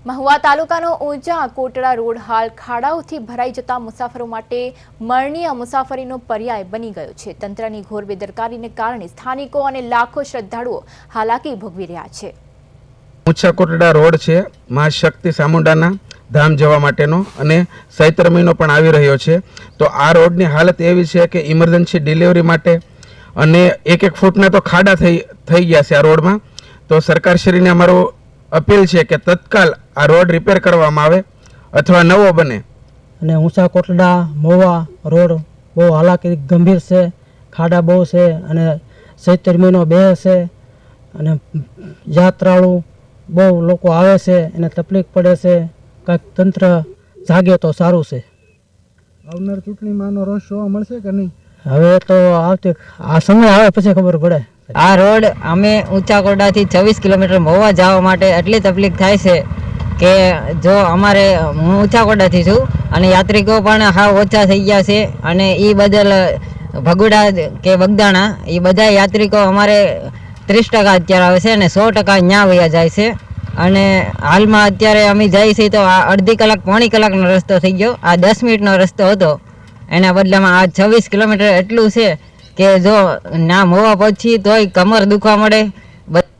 મહુવા તાલુકાનો ઊંચા કોટડા રોડ હાલ ખાડાઓથી ભરાઈ જતા મુસાફરો માટે મરણીય મુસાફરીનો પર્યાય બની ગયો છે। તંત્રની ઘોર બેદરકારીને કારણે સ્થાનિકો અને લાખો શ્રદ્ધાળુઓ હાલાકી ભોગવી રહ્યા છે। ઊંચા કોટડા રોડ છે મા શક્તિ સામુંડાના ધામ જવા માટેનો અને ચૈત્ર મહિનો પણ આવી રહ્યો છે, તો આ રોડની હાલત એવી છે કે ઇમરજન્સી ડિલિવરી માટે અને એક ફૂટના તો ખાડા થઈ ગયા છે આ રોડમાં। તો સરકારશ્રીને અમારો અપીલ છે કે તત્કાલ આ રોડ રિપેર કરવામાં આવે અથવા નવો બને। અને ઊંચા કોટડા મહુવા રોડ બહુ હાલાકી ગંભીર છે, ખાડા બહુ છે અને ચૈત્ર મહિનો બે છે અને યાત્રાળુ બહુ લોકો આવે છે એને તકલીફ પડે છે। કાંઈક તંત્ર જાગે તો સારું છે। આવનાર ચૂંટણીમાં આનો રોષ જોવા મળશે કે નહીં? હવે તો આવતી આ સમય આવે પછી ખબર પડે। આ રોડ અમે ઊંચા કોટડાથી 26 કિલોમીટર મહુવા જવા માટે એટલી તકલીફ થાય છે કે જો અમારે હું ઊંચા કોટડાથી છું અને યાત્રિકો પણ હાવ ઓછા થઈ ગયા છે અને એ બદલ ભગુડા કે બગદાણા એ બધા યાત્રિકો અમારે 30% અત્યારે આવે છે અને 100% ન્યા વયા જાય છે। અને હાલમાં અત્યારે અમે જઈએ છીએ તો આ અડધી કલાક પોણી કલાકનો રસ્તો થઈ ગયો, આ 10 મિનિટનો રસ્તો હતો એના બદલામાં આ 26 કિલોમીટર એટલું છે કે જો ના મહુવા પહોંચી તોય કમર દુખવા મળે।